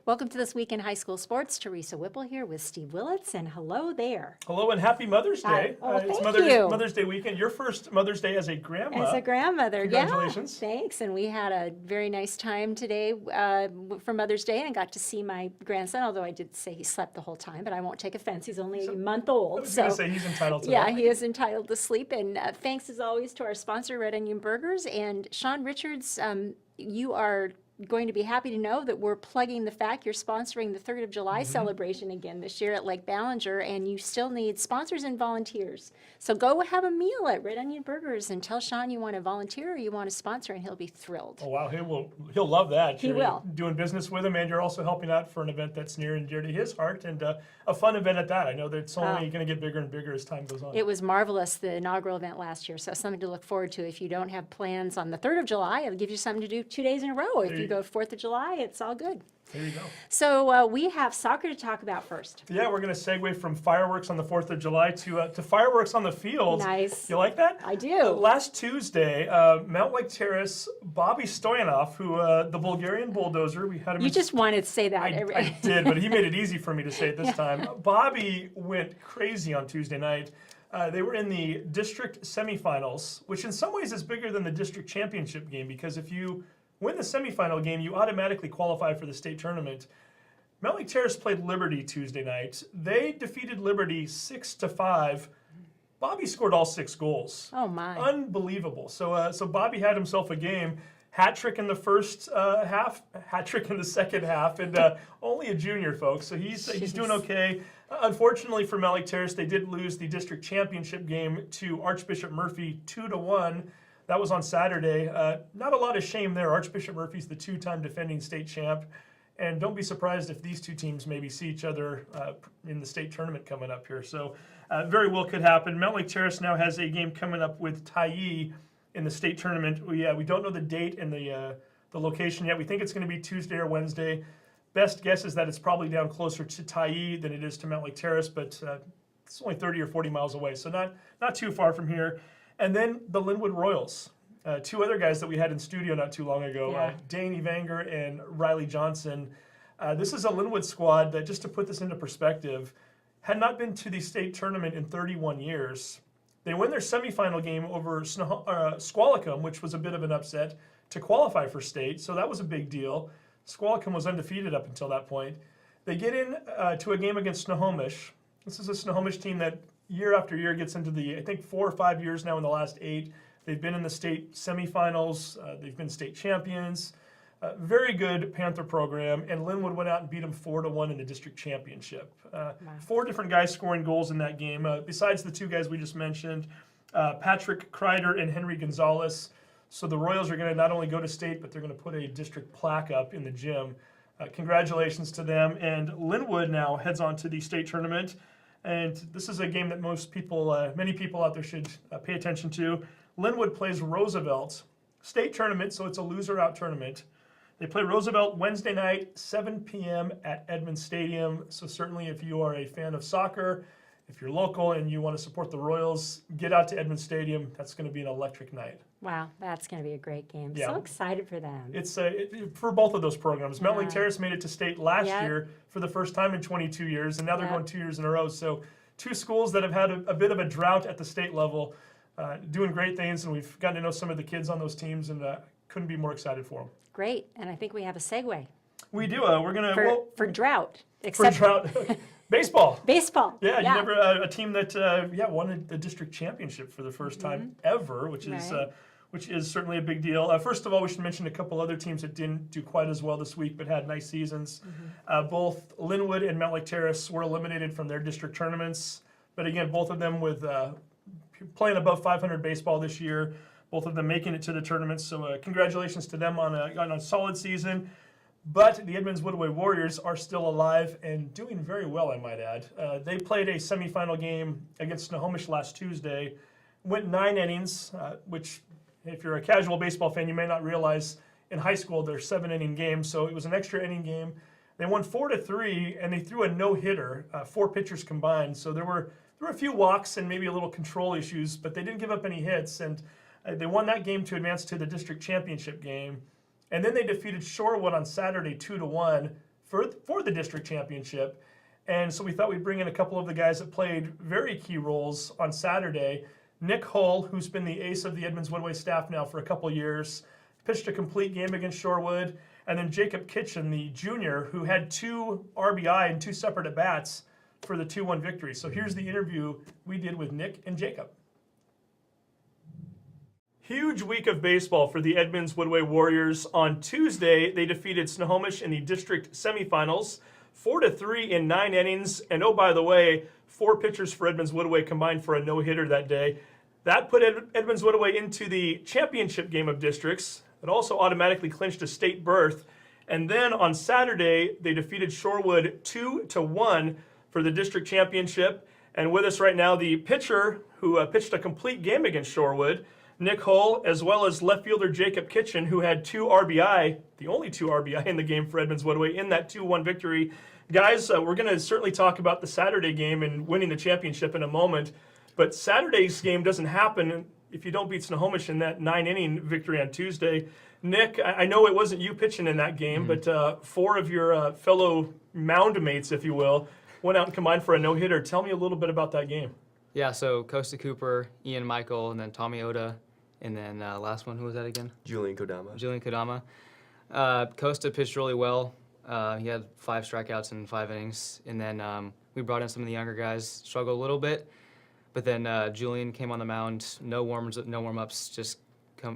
Welcome to This Week in High School Sports. Teresa Whipple here with Steve Willits, and hello there. Hello and happy Mother's Day. It's It's Mother's Day weekend. Your first Mother's Day as a grandma. As a grandmother, Congratulations. Yeah, thanks. And we had a very nice time today for Mother's Day, and got to see my grandson, although I did say he slept the whole time, but I won't take offense. He's only a month old. I was going to say he's entitled to yeah, that. he is entitled to sleep. And thanks as always to our sponsor, Red Onion Burgers. And Sean Richards, you are going to be happy to know that we're plugging the fact you're sponsoring the 3rd of July celebration again this year at Lake Ballinger, and you still need sponsors and volunteers. So go have a meal at Red Onion Burgers and tell Sean you want to volunteer or you want to sponsor, and he'll be thrilled. Oh, wow. He'll love that. He will. Doing business with him, and you're also helping out for an event that's near and dear to his heart, and a fun event at that. I know that it's only going to get bigger and bigger as time goes on. It was marvelous, the inaugural event last year, so something to look forward to. If you don't have plans on the 3rd of July, it'll give you something to do 2 days in a row. If you go 4th of July, it's all good. There you go. So we have soccer to talk about first. Yeah, we're going to segue from fireworks on the 4th of July to fireworks on the field. Nice. You like that? I do. Last Tuesday, Mountlake Terrace, Bobby Stoyanov, who the Bulgarian bulldozer, we had him. You just wanted to say that. I did, but he made it easy for me to say it this time. Bobby went crazy on Tuesday night. They were in the district semifinals, which in some ways is bigger than the district championship game, because if you win the semifinal game, you automatically qualify for the state tournament. Mountlake Terrace played Liberty Tuesday night. They defeated Liberty 6-5. Bobby scored all 6 goals. Oh my! Unbelievable. So Bobby had himself a game. Hat trick in the first half, hat trick in the second half, and only a junior, folks. So he's doing okay. Unfortunately for Mountlake Terrace, they did lose the district championship game to Archbishop Murphy 2-1. That was on Saturday. Not a lot of shame there. Archbishop Murphy's the 2-time defending state champ. And don't be surprised if these two teams maybe see each other in the state tournament coming up here. So very well could happen. Mountlake Terrace now has a game coming up with Tyee in the state tournament. We don't know the date and the location yet. We think it's going to be Tuesday or Wednesday. Best guess is that it's probably down closer to Tyee than it is to Mountlake Terrace, but it's only 30 or 40 miles away, so not too far from here. And then the Linwood Royals, 2 other guys that we had in studio not too long ago, Dane Evanger and Riley Johnson. This is a Linwood squad that, just to put this into perspective, had not been to the state tournament in 31 years. They win their semifinal game over Squalicum, which was a bit of an upset, to qualify for state, so that was a big deal. Squalicum was undefeated up until that point. They get in to a game against Snohomish. This is a Snohomish team that year after year gets into the, I think, 4 or 5 years now in the last 8. They've been in the state semifinals. They've been state champions. Very good Panther program, and Linwood went out and beat them 4-1 in the district championship. 4 different guys scoring goals in that game, besides the 2 guys we just mentioned, Patrick Kreider and Henry Gonzalez. So the Royals are going to not only go to state, but they're going to put a district plaque up in the gym. Congratulations to them. And Linwood now heads on to the state tournament. And this is a game that many people out there should pay attention to. Linwood plays Roosevelt, state tournament, so it's a loser-out tournament. They play Roosevelt Wednesday night, 7 p.m. at Edmonds Stadium. So certainly if you are a fan of soccer, if you're local and you want to support the Royals, get out to Edmonds Stadium. That's going to be an electric night. Wow, that's going to be a great game. Yeah. So excited for them. It's for both of those programs. Mountlake Terrace made it to state last year for the first time in 22 years, and now they're going 2 years in a row. So 2 schools that have had a bit of a drought at the state level, doing great things, and we've gotten to know some of the kids on those teams, and couldn't be more excited for them. Great, and I think we have a segue. We do. We're going to... For drought. For drought. Baseball. Baseball. Yeah, you never a team that won the district championship for the first time ever, which is certainly a big deal. First of all, we should mention a couple other teams that didn't do quite as well this week, but had nice seasons. Both Linwood and Mountlake Terrace were eliminated from their district tournaments, but again, both of them with playing above 500 baseball this year. Both of them making it to the tournament, so congratulations to them on a solid season. But the Edmonds-Woodway Warriors are still alive and doing very well, I might add. They played a semifinal game against Snohomish last Tuesday, went 9 innings, which if you're a casual baseball fan, you may not realize in high school they're 7-inning games, so it was an extra inning game. They won 4-3, and they threw a no-hitter, 4 pitchers combined. So there were a few walks and maybe a little control issues, but they didn't give up any hits, and they won that game to advance to the district championship game. And then they defeated Shorewood on Saturday 2-1, for the district championship. And so we thought we'd bring in a couple of the guys that played very key roles on Saturday. Nick Hull, who's been the ace of the Edmonds-Woodway staff now for a couple years, pitched a complete game against Shorewood. And then Jacob Kitchen, the junior, who had 2 RBI and 2 separate at-bats for the 2-1 victory. So here's the interview we did with Nick and Jacob. Huge week of baseball for the Edmonds-Woodway Warriors. On Tuesday, they defeated Snohomish in the district semifinals, 4-3 in 9 innings. And oh, by the way, 4 pitchers for Edmonds-Woodway combined for a no-hitter that day. That put Edmonds-Woodway into the championship game of districts. It also automatically clinched a state berth. And then on Saturday, they defeated Shorewood 2-1 for the district championship. And with us right now, the pitcher who pitched a complete game against Shorewood, Nick Hull, as well as left fielder Jacob Kitchen, who had 2 RBI, the only 2 RBI in the game for Edmonds-Woodway in that 2-1 victory. Guys, we're going to certainly talk about the Saturday game and winning the championship in a moment. But Saturday's game doesn't happen if you don't beat Snohomish in that 9-inning victory on Tuesday. Nick, I know it wasn't you pitching in that game, but 4 of your fellow mound mates, if you will, went out and combined for a no-hitter. Tell me a little bit about that game. Yeah, so Costa Cooper, Ian Michael, and then Tommy Oda, and then last one, who was that again? Julian Kodama. Julian Kodama. Costa pitched really well. He had 5 strikeouts in 5 innings, and then we brought in some of the younger guys, struggled a little bit. But then Julian came on the mound, no warm-ups, just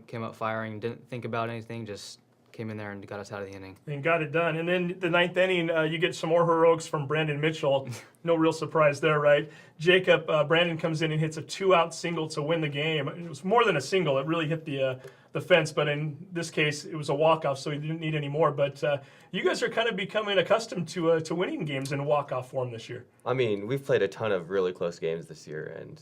came up firing, didn't think about anything, just came in there and got us out of the inning. And got it done. And then the 9th inning, you get some more heroics from Brandon Mitchell. No real surprise there, right? Jacob, Brandon comes in and hits a 2-out single to win the game. It was more than a single. It really hit the fence, but in this case, it was a walk-off, so he didn't need any more. But you guys are kind of becoming accustomed to winning games in walk-off form this year. I mean, we've played a ton of really close games this year, and,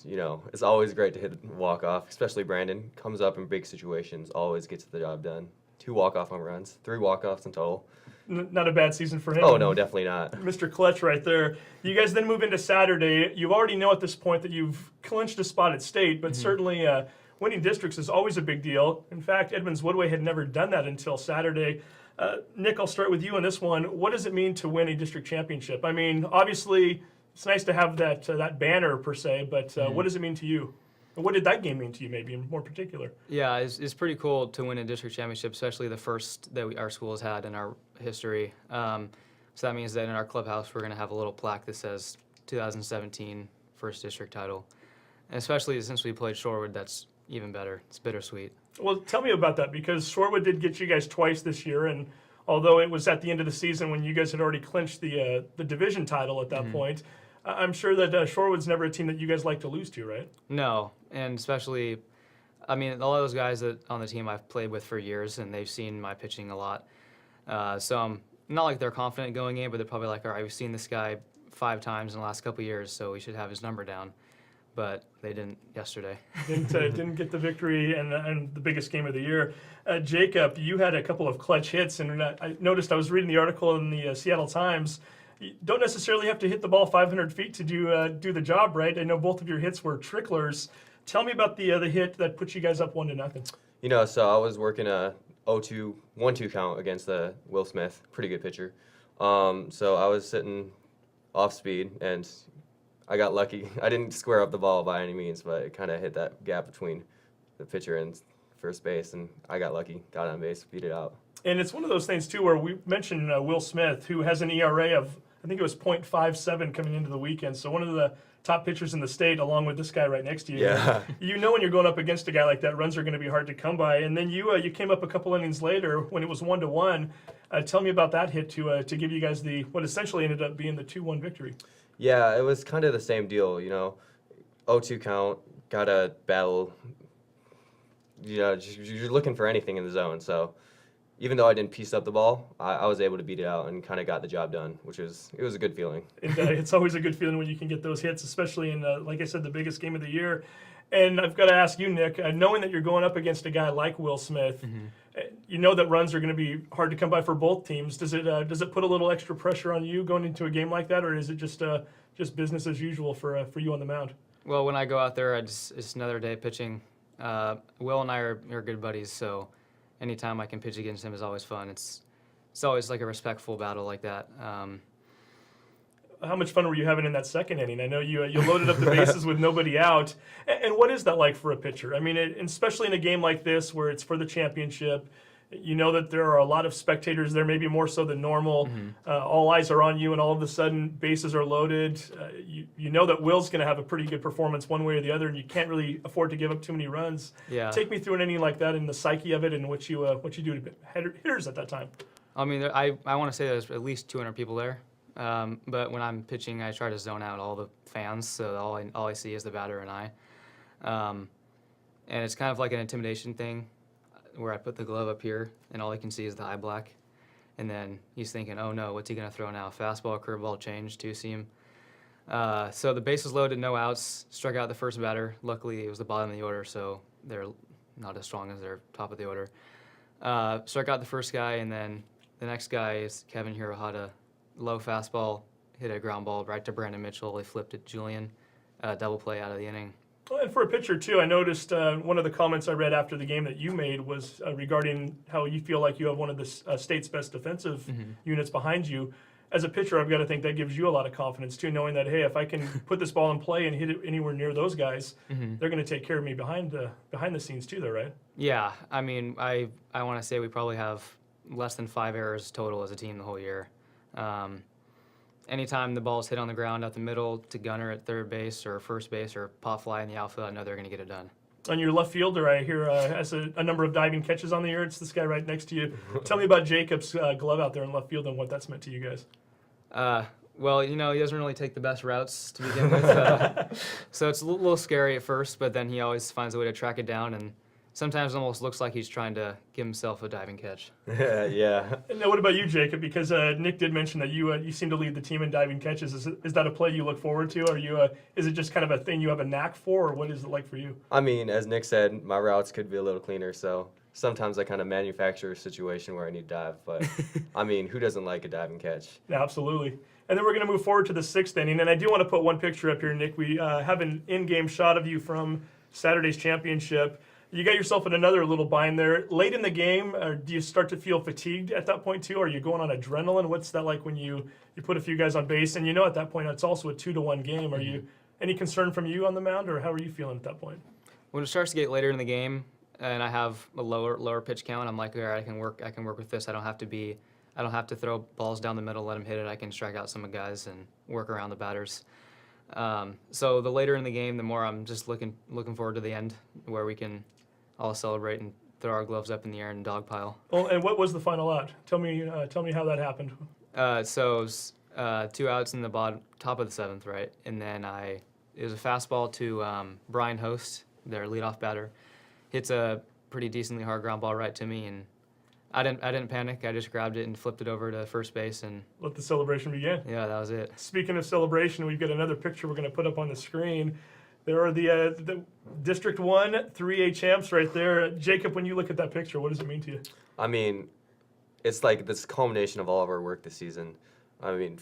it's always great to hit a walk-off, especially Brandon. Comes up in big situations, always gets the job done. 2 walk-off home runs, 3 walk-offs in total. Not a bad season for him. Oh, no, definitely not. Mr. Clutch right there. You guys then move into Saturday. You already know at this point that you've clinched a spot at state, but certainly winning districts is always a big deal. In fact, Edmonds-Woodway had never done that until Saturday. Nick, I'll start with you on this one. What does it mean to win a district championship? I mean, obviously, it's nice to have that banner per se, but what does it mean to you? And what did that game mean to you, maybe in more particular? Yeah, it's pretty cool to win a district championship, especially the first that our school has had in our history. So that means that in our clubhouse, we're going to have a little plaque that says 2017 first district title. And especially since we played Shorewood, that's even better. It's bittersweet. Well, tell me about that, because Shorewood did get you guys twice this year, and although it was at the end of the season when you guys had already clinched the division title at that point, I'm sure that Shorewood's never a team that you guys like to lose to, right? No, and especially, I mean, a lot of those guys that on the team I've played with for years, and they've seen my pitching a lot. So I'm not like they're confident going in, but they're probably like, all right, we've seen this guy 5 times in the last couple of years, so we should have his number down. But they didn't yesterday. Didn't get the victory and the biggest game of the year. Jacob, you had a couple of clutch hits, and I noticed I was reading the article in the Seattle Times. You don't necessarily have to hit the ball 500 feet to do the job, right? I know both of your hits were tricklers. Tell me about the hit that put you guys up 1-0. So I was working a 1-2 count against Will Smith, pretty good pitcher. So I was sitting off speed, and I got lucky. I didn't square up the ball by any means, but it kind of hit that gap between the pitcher and first base, and I got lucky, got on base, beat it out. And it's one of those things, too, where we mentioned Will Smith, who has an ERA of, I think it was .57 coming into the weekend. So one of the top pitchers in the state, along with this guy right next to you. Yeah. You know when you're going up against a guy like that, runs are going to be hard to come by. And then you came up a couple innings later when it was 1-1. Tell me about that hit to give you guys what essentially ended up being the 2-1 victory. Yeah, it was kind of the same deal, 0-2 count, got to battle. You're looking for anything in the zone. So even though I didn't piece up the ball, I was able to beat it out and kind of got the job done, it was a good feeling. And, it's always a good feeling when you can get those hits, especially in, like I said, the biggest game of the year. And I've got to ask you, Nick, knowing that you're going up against a guy like Will Smith, you know that runs are going to be hard to come by for both teams. Does it put a little extra pressure on you going into a game like that, or is it just business as usual for you on the mound? Well, when I go out there, it's another day pitching. Will and I are good buddies, so anytime I can pitch against him is always fun. it's always like a respectful battle like that. How much fun were you having in that second inning? I know you loaded up the bases with nobody out. And what is that like for a pitcher? I mean, especially in a game like this where it's for the championship, you know that there are a lot of spectators there, maybe more so than normal. All eyes are on you, and all of a sudden bases are loaded. You know that Will's going to have a pretty good performance one way or the other, and you can't really afford to give up too many runs. Yeah. Take me through an inning like that and the psyche of it and what you do to hitters at that time. I mean, I want to say there's at least 200 people there. But when I'm pitching, I try to zone out all the fans, so all I see is the batter and I. And it's kind of like an intimidation thing, where I put the glove up here, and all I can see is the eye black. And then he's thinking, oh no, what's he going to throw now? Fastball, curveball, change, two-seam. So the bases loaded, no outs, struck out the first batter. Luckily, it was the bottom of the order, so they're not as strong as their top of the order. Struck out the first guy, and then the next guy is Kevin Hirohata. Low fastball, hit a ground ball right to Brandon Mitchell. He flipped it Julian, double play out of the inning. Well, and for a pitcher, too, I noticed one of the comments I read after the game that you made was regarding how you feel like you have one of the state's best defensive units behind you. As a pitcher, I've got to think that gives you a lot of confidence, too, knowing that, hey, if I can put this ball in play and hit it anywhere near those guys, they're going to take care of me behind the scenes, too, though, right? Yeah, I mean, I want to say we probably have less than 5 errors total as a team the whole year. Anytime the ball's hit on the ground out the middle to gunner at third base or first base or pop fly in the outfield, I know they're going to get it done. On your left fielder, I hear has a number of diving catches on the air. It's this guy right next to you. Tell me about Jacob's glove out there in left field and what that's meant to you guys. Well, you know, he doesn't really take the best routes to begin with, so it's a little scary at first, but then he always finds a way to track it down, and sometimes it almost looks like he's trying to give himself a diving catch. Yeah. And now what about you, Jacob? Because Nick did mention that you seem to lead the team in diving catches. Is that a play you look forward to? Or is it just kind of a thing you have a knack for, or what is it like for you? I mean, as Nick said, my routes could be a little cleaner, so sometimes I kind of manufacture a situation where I need to dive. But, I mean, who doesn't like a diving catch? Yeah, absolutely. And then we're going to move forward to the 6th inning. And I do want to put one picture up here, Nick. We have an in-game shot of you from Saturday's championship. You got yourself in another little bind there. Late in the game, do you start to feel fatigued at that point too? Or are you going on adrenaline? What's that like when you put a few guys on base? And you know at that point it's also a 2-1 game. Are you any concern from you on the mound, or how are you feeling at that point? When it starts to get later in the game and I have a lower pitch count, I'm like, all right, I can work with this. I don't have to throw balls down the middle, let them hit it. I can strike out some guys and work around the batters. So the later in the game, the more I'm just looking forward to the end, where we can all celebrate and throw our gloves up in the air and dogpile. Well, and what was the final out? Tell me how that happened. So it was 2 outs in the top of the 7th, right? And then it was a fastball to Brian Host, their leadoff batter. Hits a pretty decently hard ground ball right to me, and I didn't panic. I just grabbed it and flipped it over to first base, and Let the celebration begin. yeah, that was it. Speaking of celebration, we've got another picture we're going to put up on the screen. There are the District 1 3A champs right there. Jacob, when you look at that picture, what does it mean to you? I mean, it's like this culmination of all of our work this season. I mean,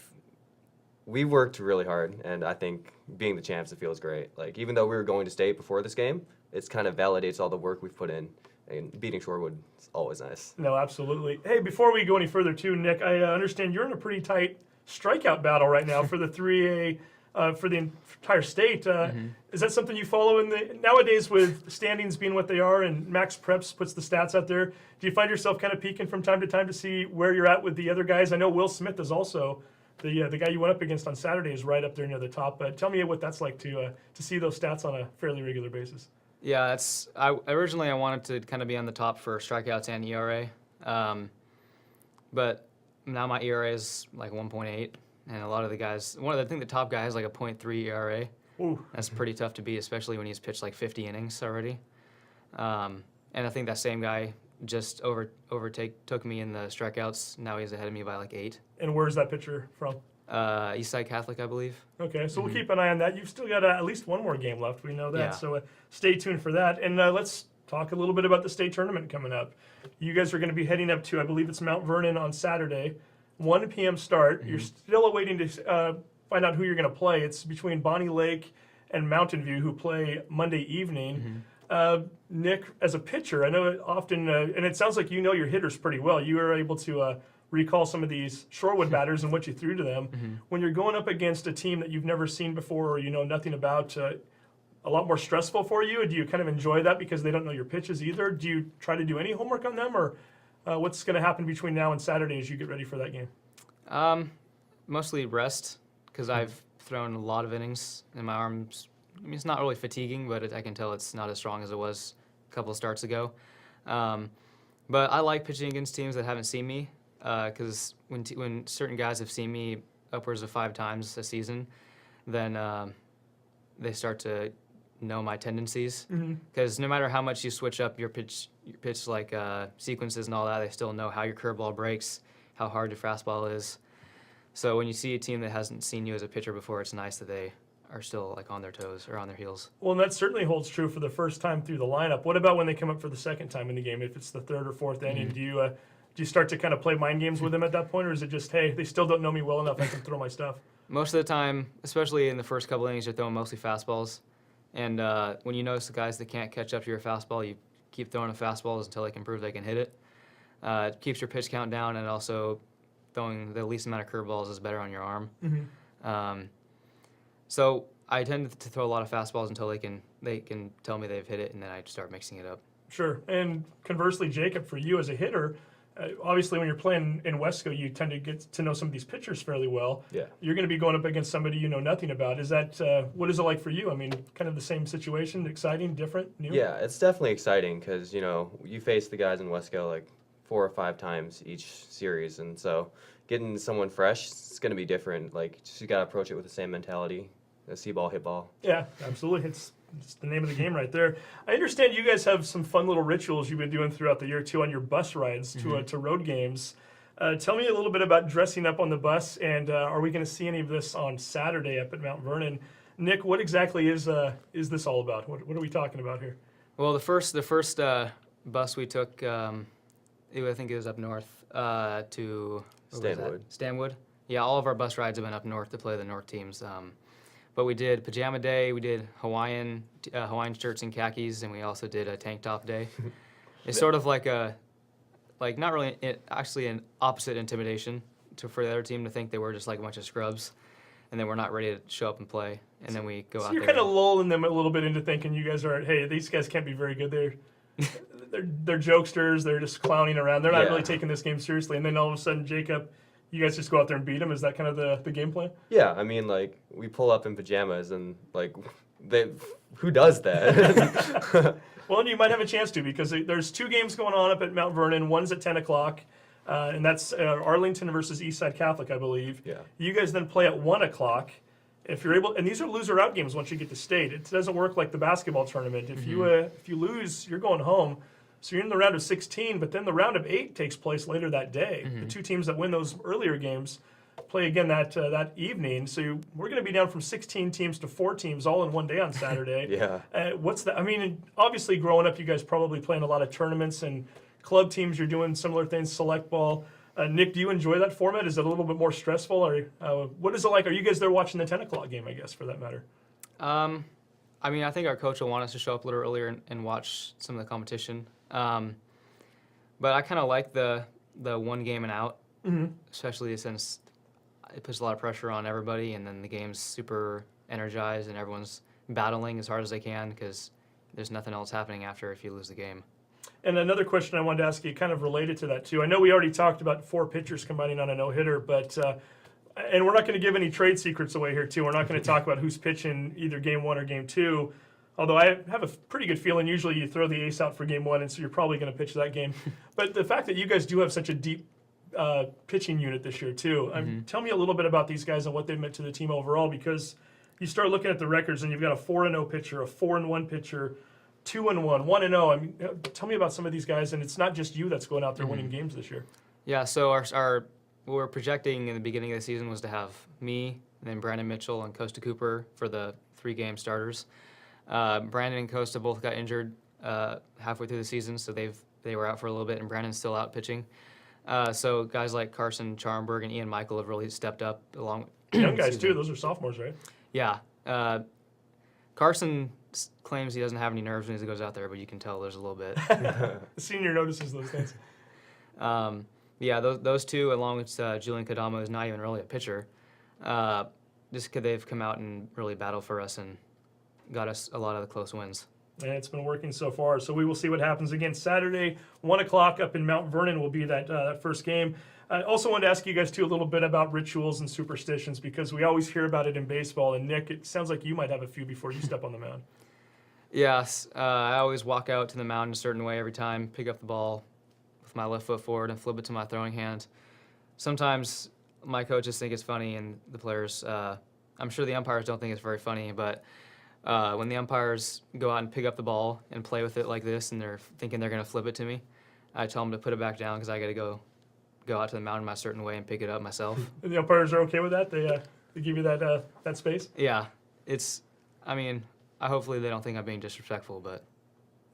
we worked really hard, and I think being the champs, it feels great. Like, even though we were going to state before this game, it kind of validates all the work we've put in. And beating Shorewood is always nice. No, absolutely. Hey, before we go any further too, Nick, I understand you're in a pretty tight strikeout battle right now for the 3A, for the entire state. Is that something you follow nowadays with standings being what they are and Max Preps puts the stats out there? Do you find yourself kind of peeking from time to time to see where you're at with the other guys? I know Will Smith is also the guy you went up against on Saturday is right up there near the top. But tell me what that's like to see those stats on a fairly regular basis. Yeah, originally I wanted to kind of be on the top for strikeouts and ERA, but now my ERA is like 1.8, and a lot of the guys, I think the top guy has like a 0.3 ERA. Ooh. That's pretty tough to beat, especially when he's pitched like 50 innings already. And I think that same guy just took me in the strikeouts. Now he's ahead of me by like 8. And where's that picture from? Eastside Catholic, I believe. Okay, so we'll keep an eye on that. You've still got at least one more game left. We know that, Yeah. so stay tuned for that. And let's talk a little bit about the state tournament coming up. You guys are going to be heading up to, I believe it's Mount Vernon on Saturday, 1 p.m. start. You're still awaiting to find out who you're going to play. It's between Bonnie Lake and Mountain View, who play Monday evening. Nick, as a pitcher, I know often, and it sounds like you know your hitters pretty well. You were able to recall some of these Shorewood batters and what you threw to them. When you're going up against a team that you've never seen before or you know nothing about, a lot more stressful for you? Do you kind of enjoy that because they don't know your pitches either? Do you try to do any homework on them, or what's going to happen between now and Saturday as you get ready for that game? Mostly rest, because I've thrown a lot of innings and my arms. I mean, it's not really fatiguing, but I can tell it's not as strong as it was a couple of starts ago. But I like pitching against teams that haven't seen me, because when certain guys have seen me upwards of 5 times a season, then they start to know my tendencies. Because no matter how much you switch up your pitch like sequences and all that, they still know how your curveball breaks, how hard your fastball is. So when you see a team that hasn't seen you as a pitcher before, it's nice that they are still like on their toes or on their heels. Well, and that certainly holds true for the first time through the lineup. What about when they come up for the second time in the game? If it's the third or fourth inning, do you start to kind of play mind games with them at that point, or is it just, hey, they still don't know me well enough, I can throw my stuff? Most of the time, especially in the first couple innings, you're throwing mostly fastballs. And when you notice the guys that can't catch up to your fastball, you keep throwing the fastballs until they can prove they can hit it. It keeps your pitch count down, and also throwing the least amount of curveballs is better on your arm. So I tend to throw a lot of fastballs until they can tell me they've hit it, and then I start mixing it up. Sure. And conversely, Jacob, for you as a hitter, obviously when you're playing in Wesco, you tend to get to know some of these pitchers fairly well. Yeah. You're going to be going up against somebody you know nothing about. Is that what is it like for you? I mean, kind of the same situation, exciting, different, new? Yeah, it's definitely exciting because, you face the guys in Wesco like 4 or 5 times each series. And so getting someone fresh, it's going to be different. Like, just you got to approach it with the same mentality. See ball, hit ball. Yeah, absolutely. It's the name of the game right there. I understand you guys have some fun little rituals you've been doing throughout the year, too, on your bus rides to road games. Tell me a little bit about dressing up on the bus, and are we going to see any of this on Saturday up at Mount Vernon? Nick, what exactly is this all about? What are we talking about here? Well, the first bus we took, I think it was up north to Stanwood. Yeah, all of our bus rides have been up north to play the north teams. But we did pajama day, we did Hawaiian shirts and khakis, and we also did a tank top day. It's sort of like not really, actually an opposite intimidation for the other team to think they were just like a bunch of scrubs, and then we're not ready to show up and play, and then we go out there. You're kind of lulling them a little bit into thinking you guys are, hey, these guys can't be very good. They're jokesters. They're just clowning around. They're not really taking this game seriously. And then all of a sudden, Jacob, you guys just go out there and beat them? Is that kind of the game plan? Yeah, I mean, like, we pull up in pajamas, and, like, who does that? Well, and you might have a chance to, because there's 2 games going on up at Mount Vernon. One's at 10 o'clock, and that's Arlington versus Eastside Catholic, I believe. Yeah. You guys then play at 1 o'clock. If you're able, and these are loser-out games once you get to state. It doesn't work like the basketball tournament. If you lose, you're going home. So you're in the round of 16, but then the round of 8 takes place later that day. The 2 teams that win those earlier games play again that evening. So we're going to be down from 16 teams to 4 teams all in one day on Saturday. Yeah. What's that? I mean, obviously growing up, you guys probably playing a lot of tournaments and club teams. You're doing similar things, select ball. Nick, do you enjoy that format? Is it a little bit more stressful, or what is it like? Are you guys there watching the 10 o'clock game, I guess, for that matter? I mean, I think our coach will want us to show up a little earlier and watch some of the competition. But I kind of like the 1 game and out, especially since it puts a lot of pressure on everybody, and then the game's super energized and everyone's battling as hard as they can because there's nothing else happening after if you lose the game. And another question I wanted to ask you, kind of related to that too. I know we already talked about 4 pitchers combining on a no-hitter, but and we're not going to give any trade secrets away here too. We're not going to talk about who's pitching either game 1 or game 2. Although I have a pretty good feeling, usually you throw the ace out for game 1, and so you're probably going to pitch that game. But the fact that you guys do have such a deep pitching unit this year too, tell me a little bit about these guys and what they've meant to the team overall, because you start looking at the records and you've got a 4-0 pitcher, a 4-1 pitcher, 2-1, 1-0. I mean, tell me about some of these guys, and it's not just you that's going out there winning games this year. Yeah, so our what we're projecting in the beginning of the season was to have me, and then Brandon Mitchell and Costa Cooper for the 3-game starters. Brandon and Costa both got injured halfway through the season, so they were out for a little bit, and Brandon's still out pitching. So guys like Carson Charnberg and Ian Michael have really stepped up along. Young guys too; those are sophomores, right? Yeah. Carson claims he doesn't have any nerves when he goes out there, but you can tell there's a little bit. The senior notices those things. Yeah, those two, along with Julian Kadamo, who's not even really a pitcher, just 'cause they've come out and really battled for us and got us a lot of the close wins. And it's been working so far. So we will see what happens again Saturday, 1 o'clock up in Mount Vernon will be that first game. I also wanted to ask you guys, too, a little bit about rituals and superstitions because we always hear about it in baseball. And, Nick, it sounds like you might have a few before you step on the mound. Yes, I always walk out to the mound in a certain way every time, pick up the ball with my left foot forward and flip it to my throwing hand. Sometimes my coaches think it's funny and the players, I'm sure the umpires don't think it's very funny, but when the umpires go out and pick up the ball and play with it like this and they're thinking they're going to flip it to me, I tell them to put it back down because I got to go out to the mound in my certain way and pick it up myself. And the umpires are okay with that? They give you that space? Yeah, hopefully they don't think I'm being disrespectful, but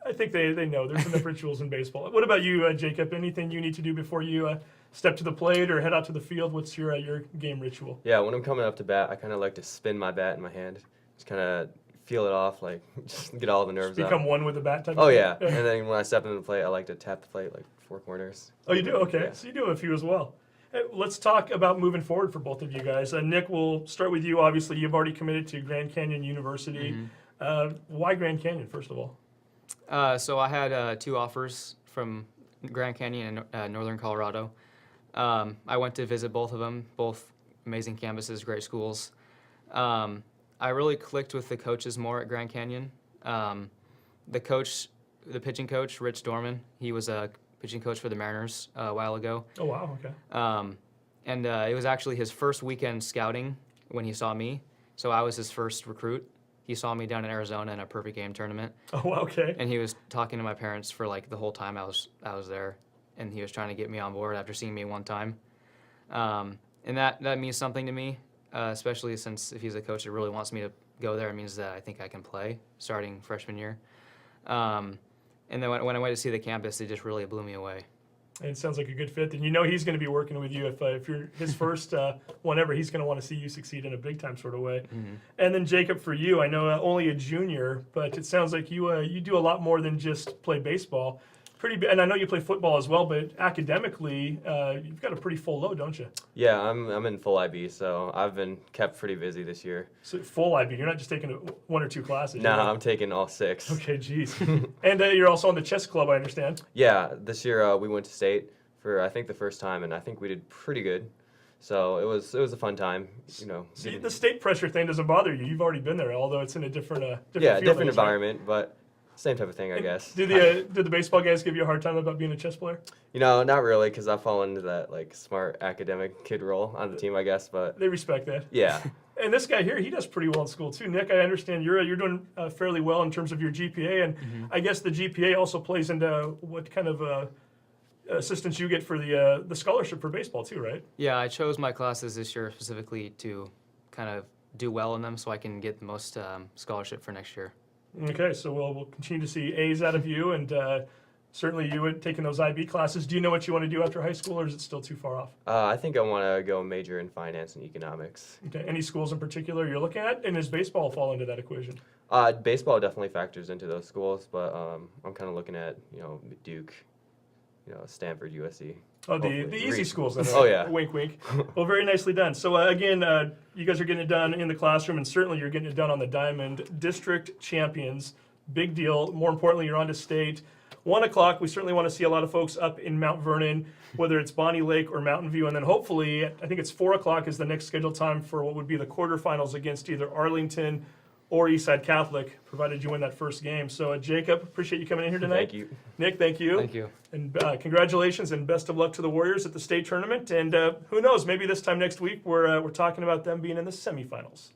I think they know. There's enough rituals in baseball. What about you, Jacob? Anything you need to do before you step to the plate or head out to the field? What's your game ritual? Yeah, when I'm coming up to bat, I kind of like to spin my bat in my hand. Just kind of feel it off, like just get all the nerves Become out. one with the bat type Oh, of yeah. thing? And then when I step into the plate, I like to tap the plate like 4 corners. Oh, you do? Okay. Yeah. So you do have a few as well. Hey, let's talk about moving forward for both of you guys. Nick, we'll start with you. Obviously, you've already committed to Grand Canyon University. Why Grand Canyon, first of all? So I had 2 offers from Grand Canyon and Northern Colorado. I went to visit both of them, both amazing campuses, great schools. I really clicked with the coaches more at Grand Canyon. The pitching coach, Rich Dorman, he was a pitching coach for the Mariners a while ago. Oh, wow. Okay. And it was actually his first weekend scouting when he saw me. So I was his first recruit. He saw me down in Arizona in a perfect game tournament. Oh, okay. And he was talking to my parents for like the whole time I was there. And he was trying to get me on board after seeing me one time. And that means something to me, especially since if he's a coach that really wants me to go there, it means that I think I can play starting freshman year. And then when I went to see the campus, it just really blew me away. And it sounds like a good fit. And you know he's going to be working with you. If you're his first one ever, he's going to want to see you succeed in a big-time sort of way. Mm-hmm. And then, Jacob, for you, I know only a junior, but it sounds like you do a lot more than just play baseball. And I know you play football as well, but academically, you've got a pretty full load, don't you? Yeah, I'm in full IB, so I've been kept pretty busy this year. So full IB, you're not just taking 1 or 2 classes. No, you're I'm taking all 6. Okay, geez. And you're also on the chess club, I understand. Yeah, this year we went to state for I think the first time, and I think we did pretty good. So it was a fun time, you know. See, the state pressure thing doesn't bother you. You've already been there, although it's in a different field, different right? environment, but same type of thing, I guess. Did the baseball guys give you a hard time about being a chess player? You know, not really, because I fall into that like smart academic kid role on the team, I guess. But They respect that. yeah, And this guy here, he does pretty well in school too. Nick, I understand you're doing fairly well in terms of your GPA, and I guess the GPA also plays into what kind of assistance you get for the scholarship for baseball too, right? Yeah, I chose my classes this year specifically to kind of do well in them so I can get the most scholarship for next year. Okay, so we'll continue to see A's out of you, and certainly you taking those IB classes. Do you know what you want to do after high school, or is it still too far off? I think I want to go major in finance and economics. Okay, any schools in particular you're looking at, and does baseball fall into that equation? Baseball definitely factors into those schools, but I'm kind of looking at Duke, Stanford, USC. Oh, the Hopefully. easy schools. Then, Oh, yeah. Wink, wink. Well, very nicely done. So, again, you guys are getting it done in the classroom, and certainly you're getting it done on the diamond. District champions. Big deal. More importantly, you're on to state. 1 o'clock, we certainly want to see a lot of folks up in Mount Vernon, whether it's Bonnie Lake or Mountain View. And then hopefully, I think it's 4 o'clock is the next scheduled time for what would be the quarterfinals against either Arlington or Eastside Catholic, provided you win that first game. So, Jacob, appreciate you coming in here tonight. Thank you. Nick, thank you. Thank you. And congratulations and best of luck to the Warriors at the state tournament. And who knows, maybe this time next week we're talking about them being in the semifinals.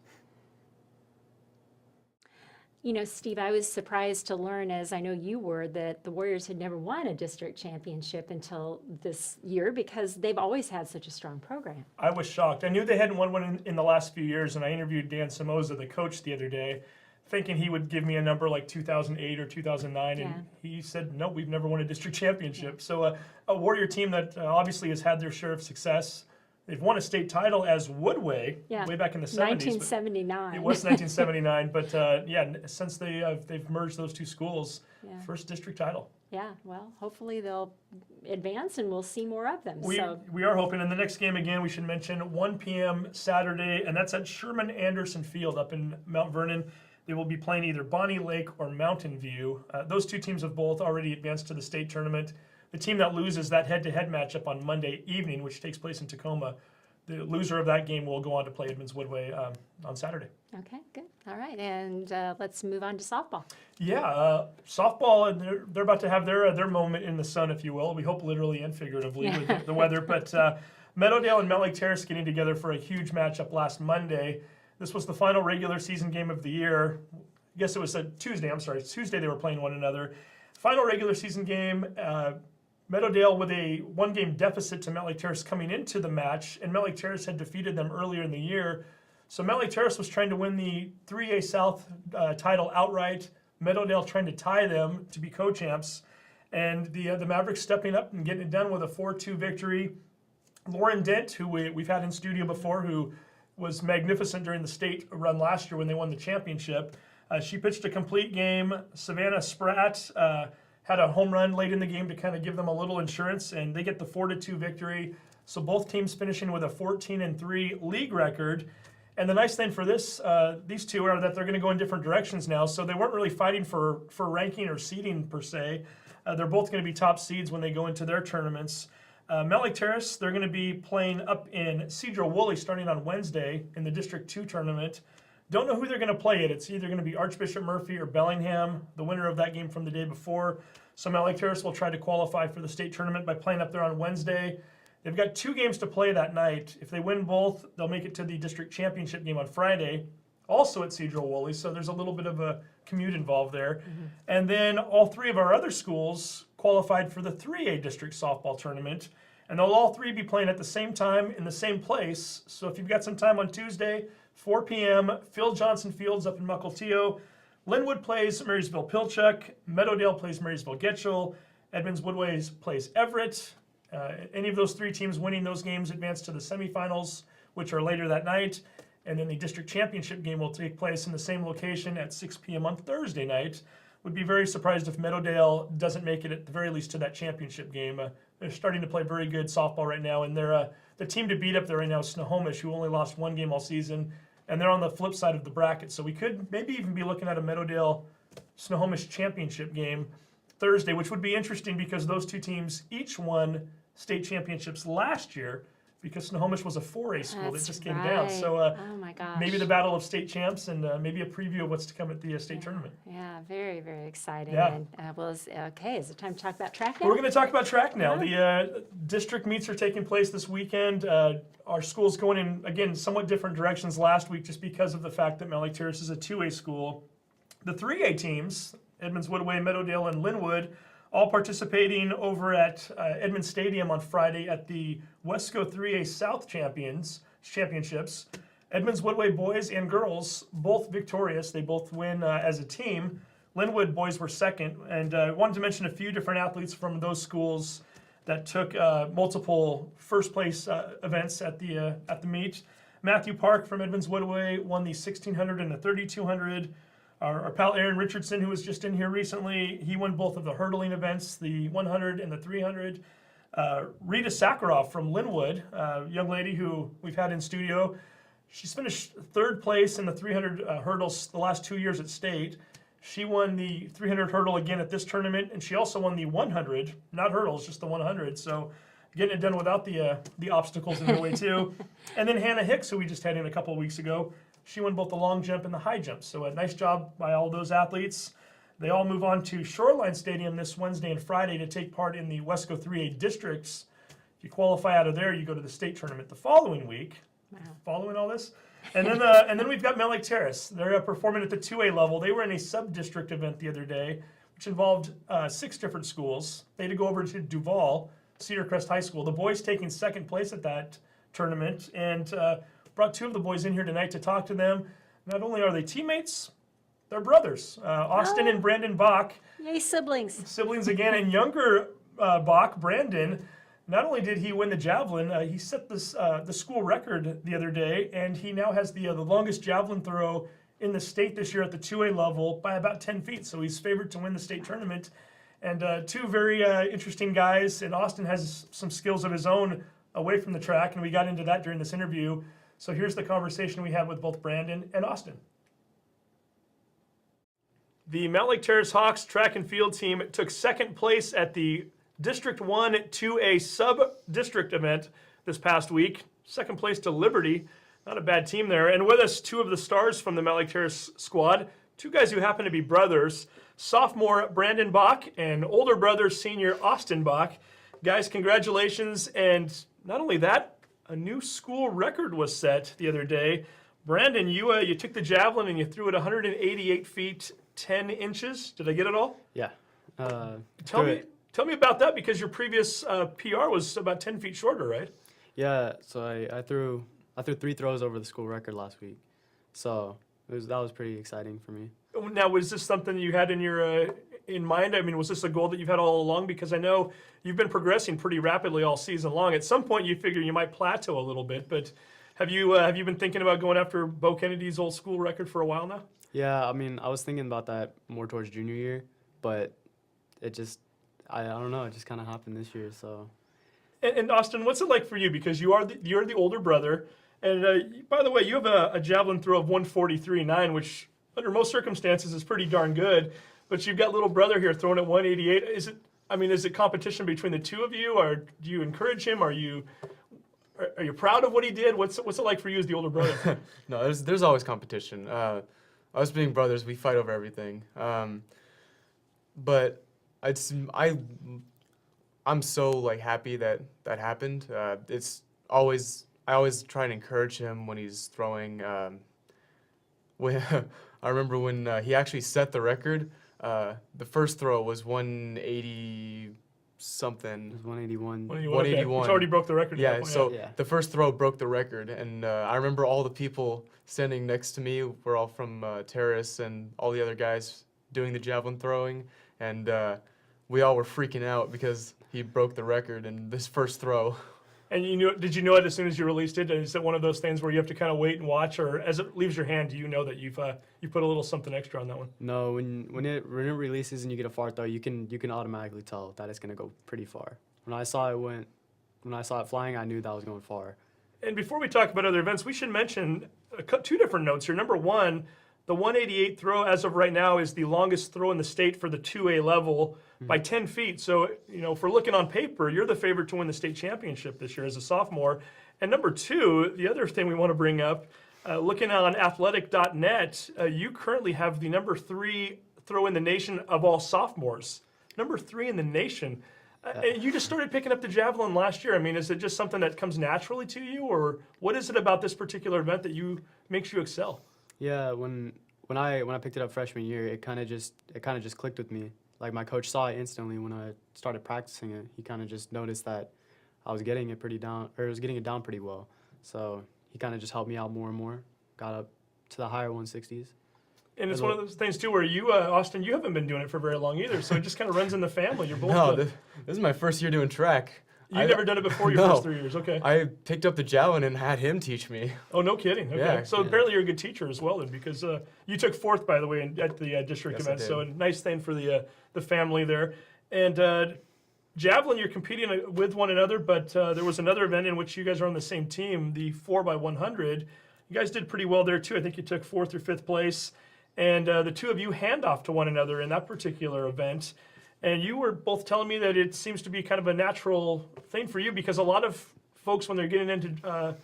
You know, Steve, I was surprised to learn, as I know you were, that the Warriors had never won a district championship until this year because they've always had such a strong program. I was shocked. I knew they hadn't won one in the last few years, and I interviewed Dan Somoza, the coach, the other day, thinking he would give me a number like 2008 or 2009, Yeah. and he said, no, we've never won a district championship. So a Warrior team that obviously has had their share of success, They've won a state title as Woodway Yeah. way back in the 70s. 1979. It was 1979, but since they've merged those two schools, Yeah. first district title. Yeah, well, hopefully they'll advance and we'll see more of them. We are hoping. And the next game, again, we should mention 1 p.m. Saturday, and that's at Sherman Anderson Field up in Mount Vernon. They will be playing either Bonnie Lake or Mountain View. Those two teams have both already advanced to the state tournament. The team that loses that head-to-head matchup on Monday evening, which takes place in Tacoma, the loser of that game will go on to play Edmonds-Woodway on Saturday. Okay, good. All right, and let's move on to softball. Yeah, softball, they're about to have their moment in the sun, if you will. We hope literally and figuratively with the weather. But Meadowdale and Mountlake Terrace getting together for a huge matchup last Monday. This was the final regular season game of the year. I guess it was a Tuesday. I'm sorry, Tuesday they were playing one another. Final regular season game. Meadowdale with a 1-game deficit to Mountlake Terrace coming into the match, and Mountlake Terrace had defeated them earlier in the year. So Mountlake Terrace was trying to win the 3A South title outright. Meadowdale trying to tie them to be co-champs, and the Mavericks stepping up and getting it done with a 4-2 victory. Lauren Dent, who we've had in studio before, who was magnificent during the state run last year when they won the championship. She pitched a complete game. Savannah Spratt had a home run late in the game to kind of give them a little insurance, and they get the 4-2 victory. So both teams finishing with a 14-3 league record. And the nice thing for these two are that they're going to go in different directions now. So they weren't really fighting for ranking or seeding per se. They're both going to be top seeds when they go into their tournaments. Mountlake Terrace, they're going to be playing up in Cedro-Woolley starting on Wednesday in the District 2 tournament. Don't know who they're going to play it. It's either going to be Archbishop Murphy or Bellingham, the winner of that game from the day before. So Mountlake Terrace will try to qualify for the state tournament by playing up there on Wednesday. They've got 2 games to play that night. If they win both, they'll make it to the district championship game on Friday, also at Cedro-Woolley, so there's a little bit of a commute involved there. Mm-hmm. And then all 3 of our other schools qualified for the 3A district softball tournament, and they'll all 3 be playing at the same time in the same place. So if you've got some time on Tuesday, 4 p.m., Phil Johnson Fields up in Mukilteo. Linwood plays Marysville-Pilchuck. Meadowdale plays Marysville-Getchell. Edmonds-Woodway plays Everett. Any of those 3 teams winning those games advance to the semifinals, which are later that night. And then the district championship game will take place in the same location at 6 p.m. on Thursday night. Would be very surprised if Meadowdale doesn't make it at the very least to that championship game. They're starting to play very good softball right now, and they're the team to beat up there right now is Snohomish, who only lost 1 game all season, and they're on the flip side of the bracket. So we could maybe even be looking at a Meadowdale-Snohomish championship game Thursday, which would be interesting because those 2 teams each won state championships last year because Snohomish was a 4A school that just came down. So oh my gosh. maybe the battle of state champs and maybe a preview of what's to come at the state tournament. Yeah, very, very exciting. Yeah. And, is it time to talk about track now? We're going to talk about track now. The district meets are taking place this weekend. Our school's going in, again, somewhat different directions last week just because of the fact that Mountlake Terrace is a 2A school. The 3A teams, Edmonds-Woodway, Meadowdale, and Linwood, all participating over at Edmonds Stadium on Friday at the Wesco 3A South Championships. Edmonds-Woodway boys and girls, both victorious. They both win as a team. Linwood boys were second. And I wanted to mention a few different athletes from those schools that took multiple first place events at the meet. Matthew Park from Edmonds-Woodway won the 1600 and the 3200. Our pal Aaron Richardson, who was just in here recently, he won both of the hurdling events, the 100 and the 300. Rita Sakharov from Linwood, a young lady who we've had in studio, she's finished 3rd place in the 300 hurdles the last 2 years at state. She won the 300 hurdle again at this tournament, and she also won the 100, not hurdles, just the 100. So getting it done without the obstacles in her way too. And then Hannah Hicks, who we just had in a couple of weeks ago, she won both the long jump and the high jump. So a nice job by all those athletes. They all move on to Shoreline Stadium this Wednesday and Friday to take part in the Wesco 3A districts. If you qualify out of there, you go to the state tournament the following week. Wow. Following all this? And then we've got Mountlake Terrace. They're performing at the 2A level. They were in a sub-district event the other day, which involved 6 different schools. They had to go over to Duval, Cedar Crest High School. The boys taking 2nd place at that tournament, and brought 2 of the boys in here tonight to talk to them. Not only are they teammates, they're brothers. Austin and Brandon Bach. Yay, siblings. Siblings again, and younger Bach, Brandon, Not only did he win the javelin, he set the school record the other day, and he now has the longest javelin throw in the state this year at the 2A level by about 10 feet. So he's favored to win the state tournament. And two very interesting guys. And Austin has some skills of his own away from the track, and we got into that during this interview. So here's the conversation we had with both Brandon and Austin. The Mountlake Terrace Hawks track and field team took second place at the District 1 2A sub-district event this past week. Second place to Liberty. Not a bad team there. And with us, two of the stars from the Mountlake Terrace squad, two guys who happen to be brothers, sophomore Brandon Bach and older brother senior Austin Bach. Guys, congratulations. And not only that, a new school record was set the other day. Brandon, you took the javelin and you threw it 188 feet, 10 inches. Did I get it all? Yeah. Tell me about that, because your previous PR was about 10 feet shorter, right? Yeah. So I threw 3 throws over the school record last week. So that was pretty exciting for me. Now, was this something you had in mind? I mean, was this a goal that you've had all along? Because I know you've been progressing pretty rapidly all season long. At some point, you figure you might plateau a little bit, but have you been thinking about going after Bo Kennedy's old school record for a while now? Yeah. I mean, I was thinking about that more towards junior year, but it just, I don't know, it just kind of happened this year. So. And Austin, what's it like for you? Because you're the older brother, and by the way, you have a javelin throw of 143.9, which under most circumstances is pretty darn good. But you've got little brother here throwing at 188. Is it competition between the two of you, or do you encourage him? Are you proud of what he did? What's it like for you as the older brother? No, there's always competition. Us being brothers, we fight over everything. But I'm so happy that happened. I always try and encourage him when he's throwing. I remember when he actually set the record. The first throw was 180 something. It was 181. 181. Which already broke the record. Yeah, at that point, so the first throw broke the record, and I remember all the people standing next to me were all from Terrace, and all the other guys doing the javelin throwing, and we all were freaking out because he broke the record in this first throw. And did you know it as soon as you released it? Is it one of those things where you have to kind of wait and watch, or as it leaves your hand, do you know that you put a little something extra on that one? No, when it releases and you get a far throw, you can automatically tell that it's gonna go pretty far. When I saw it flying, I knew that was going far. And before we talk about other events, we should mention two different notes here. Number one, the 188 throw as of right now is the longest throw in the state for the 2A level by 10 feet. So, if we're looking on paper, you're the favorite to win the state championship this year as a sophomore. And number two, the other thing we want to bring up, looking on athletic.net, you currently have the number 3 throw in the nation of all sophomores. Number 3 in the nation. You just started picking up the javelin last year. I mean, is it just something that comes naturally to you, or what is it about this particular event that makes you excel? Yeah, when I picked it up freshman year, it kind of just clicked with me. Like, my coach saw it instantly when I started practicing it. He kind of just noticed that I was getting it down pretty well. So he kind of just helped me out more and more. Got up to the higher 160s. And it's one of those things too where you, Austin, you haven't been doing it for very long either. So it just kind of runs in the family. You're both. No, this is my first year doing track. You've never done it before your first 3 years, okay. I picked up the javelin and had him teach me. Oh, no kidding. Okay. Yeah. So apparently you're a good teacher as well then, because you took 4th, by the way, at the district Yes, event. I did. So a nice thing for the family there. And javelin, you're competing with one another, but there was another event in which you guys are on the same team, the 4x100. You guys did pretty well there too. I think you took 4th or 5th place. And the two of you hand off to one another in that particular event. And you were both telling me that it seems to be kind of a natural thing for you, because a lot of folks, when they're getting into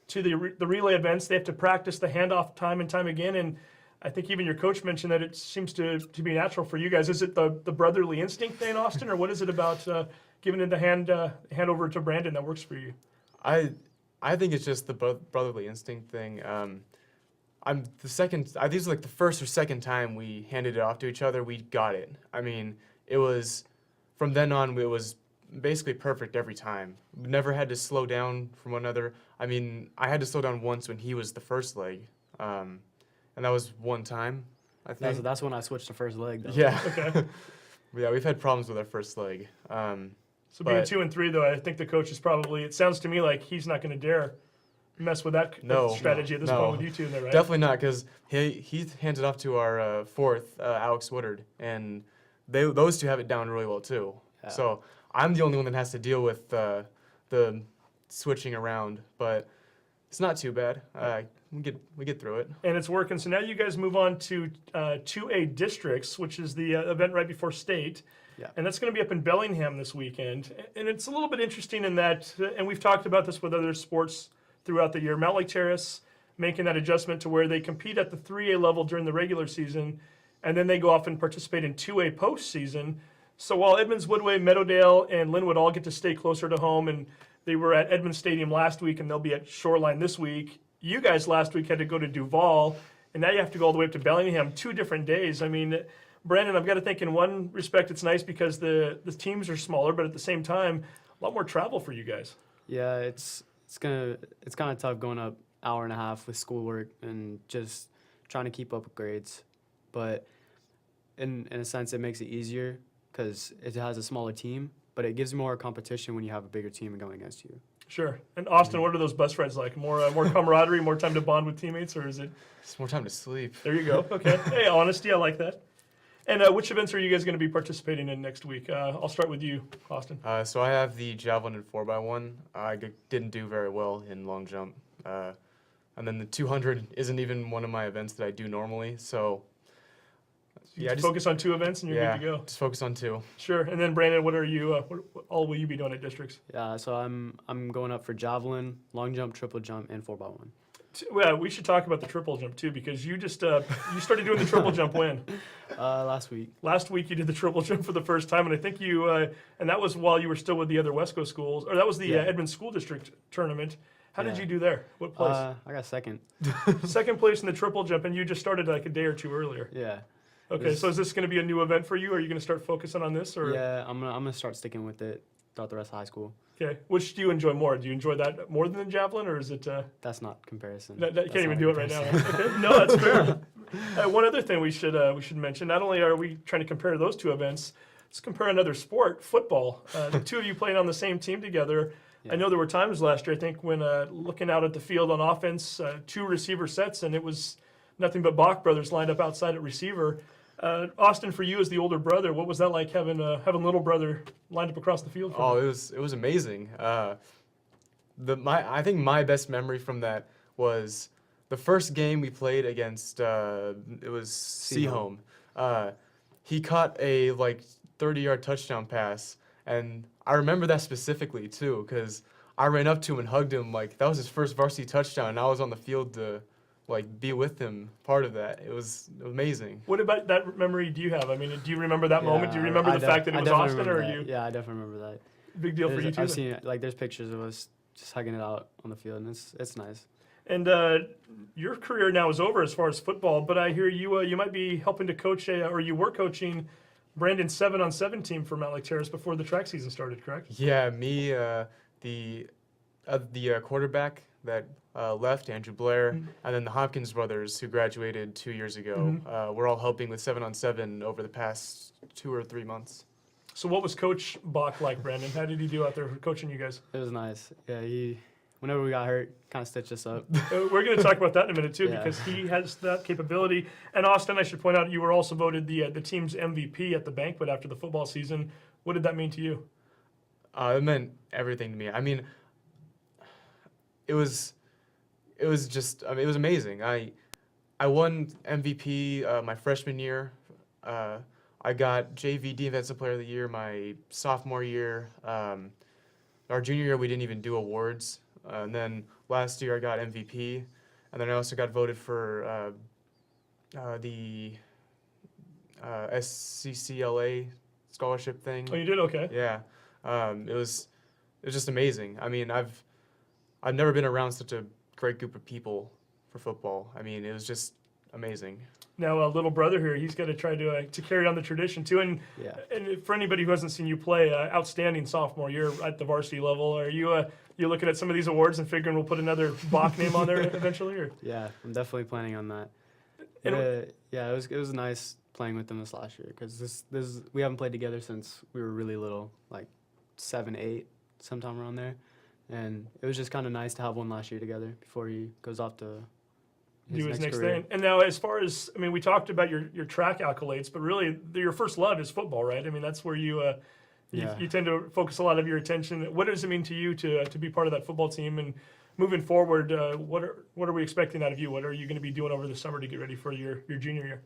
to the relay events, they have to practice the handoff time and time again. And I think even your coach mentioned that it seems to be natural for you guys. Is it the brotherly instinct thing, Austin, or what is it about giving it the hand over to Brandon that works for you? I think it's just the brotherly instinct thing. These were the first or second time we handed it off to each other, we got it. I mean, it was, from then on, it was basically perfect every time. We never had to slow down from one another. I mean, I had to slow down once when he was the first leg, and that was one time, I think. That's when I switched to first leg, though. Yeah. Okay. Yeah, we've had problems with our first leg. So being But- 2-3 though, I think the coach is probably. It sounds to me like he's not going to dare mess with that strategy at this point with you two in there, right? Definitely not, because he hands it off to our fourth, Alex Woodard, and those two have it down really well too. Yeah. So I'm the only one that has to deal with the switching around, but it's not too bad. We get through it. And it's working. So now you guys move on to 2A districts, which is the event right before state. Yeah. And that's going to be up in Bellingham this weekend. And it's a little bit interesting in that, and we've talked about this with other sports throughout the year. Mountlake Terrace making that adjustment to where they compete at the 3A level during the regular season, and then they go off and participate in 2A postseason. So while Edmonds-Woodway, Meadowdale, and Linwood all get to stay closer to home, and they were at Edmonds Stadium last week, and they'll be at Shoreline this week. You guys last week had to go to Duval, and now you have to go all the way up to Bellingham 2 different days. I mean, Brandon, I've got to think in one respect it's nice because the teams are smaller, but at the same time, a lot more travel for you guys. Yeah, it's kind of tough going up hour and a half with schoolwork and just trying to keep up with grades. But in a sense, it makes it easier because it has a smaller team, but it gives more competition when you have a bigger team going against you. Sure. And Austin, what are those bus rides like? More camaraderie, more time to bond with teammates, or is it? It's more time to sleep. There you go. Okay. Hey, honesty, I like that. And which events are you guys going to be participating in next week? I'll start with you, Austin. So I have the javelin and 4x1. I didn't do very well in long jump. And then the 200 isn't even one of my events that I do normally. So Yeah, just focus on 2 events and you're good to go. Just focus on 2. Sure. And then Brandon, what are you? What all will you be doing at districts? Yeah, so I'm going up for javelin, long jump, triple jump, and 4x1. Well, we should talk about the triple jump too, because you just you started doing the triple jump when? Last week. Last week you did the triple jump for the first time, and I think you and that was while you were still with the other Wesco schools, or that was the Edmonds School District tournament. How did you do there? What place? I got second. Second place in the triple jump, and you just started like a day or 2 earlier. Yeah. Okay, so is this going to be a new event for you? Or are you going to start focusing on this? Or Yeah, I'm gonna start sticking with it throughout the rest of high school. Okay, which do you enjoy more? Do you enjoy that more than the javelin, or is it? That's not comparison. You That's can't even not do it right now. Okay, no, that's fair. One other thing we should mention: not only are we trying to compare those 2 events, let's compare another sport, football. The 2 of you playing on the same team together. I know there were times last year, I think, when looking out at the field on offense, 2 receiver sets, and it was nothing but Bach brothers lined up outside at receiver. Austin, for you as the older brother, what was that like having little brother lined up across the field? Oh, it was amazing. I think my best memory from that was the first game we played against. It was Seaholm. He caught a 30-yard touchdown pass, and I remember that specifically too, because I ran up to him and hugged him like that was his first varsity touchdown, and I was on the field to be with him, part of that. It was amazing. What about that memory do you have? I mean, do you remember that moment? Do you remember the fact that it was Austin, or are you? Yeah, I definitely remember that. Big deal for you too. I've seen it. There's pictures of us just hugging it out on the field, and it's nice. And your career now is over as far as football, but I hear you might be helping to coach or you were coaching Brandon's 7-on-7 team for Mountlake Terrace before the track season started, correct? Yeah, me, the quarterback that left, Andrew Blair, and then the Hopkins brothers who graduated 2 years ago. We're all helping with 7-on-7 over the past 2 or 3 months. So what was Coach Bach like, Brandon? How did he do out there coaching you guys? It was nice. Yeah, whenever we got hurt, kind of stitched us up. We're going to talk about that in a minute too, Yeah. because he has that capability. And Austin, I should point out, you were also voted the team's MVP at the banquet after the football season. What did that mean to you? It meant everything to me. I mean, it was just, it was amazing. I won MVP my freshman year. I got JV Defensive Player of the Year my sophomore year. Our junior year, we didn't even do awards. And then last year, I got MVP. And then I also got voted for the SCCLA scholarship thing. Oh, you did? Okay. Yeah. It was just amazing. I mean, I've never been around such a great group of people for football. I mean, it was just amazing. Now, little brother here, he's got to try to carry on the tradition too. And for anybody who hasn't seen you play, outstanding sophomore year at the varsity level. Are you looking at some of these awards and figuring we'll put another Bach name on there eventually? Or? Yeah, I'm definitely planning on that. And it was nice playing with them this last year because we haven't played together since we were really little, like 7, 8, sometime around there. And it was just kind of nice to have one last year together before he goes off to Do his next career. thing. And now, as far as, I mean, we talked about your track accolades, but really your first love is football, right? I mean, that's where you Yeah. you tend to focus a lot of your attention. What does it mean to you to be part of that football team? And moving forward, what are we expecting out of you? What are you going to be doing over the summer to get ready for your junior year?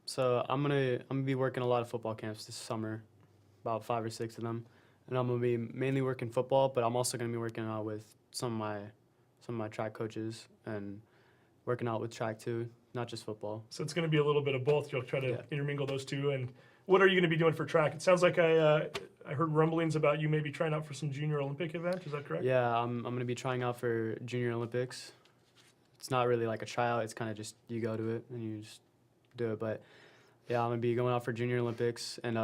So I'm gonna be working a lot of football camps this summer, about 5 or 6 of them, and I'm gonna be mainly working football, but I'm also gonna be working out with some of my track coaches and working out with track too, not just football. So it's going to be a little bit of both. You'll try to Yeah. intermingle those two. And what are you going to be doing for track? It sounds like I heard rumblings about you maybe trying out for some junior Olympic event. Is that correct? Yeah, I'm gonna be trying out for Junior Olympics. It's not really like a tryout. It's kind of just you go to it and you just do it. But yeah, I'm gonna be going out for Junior Olympics and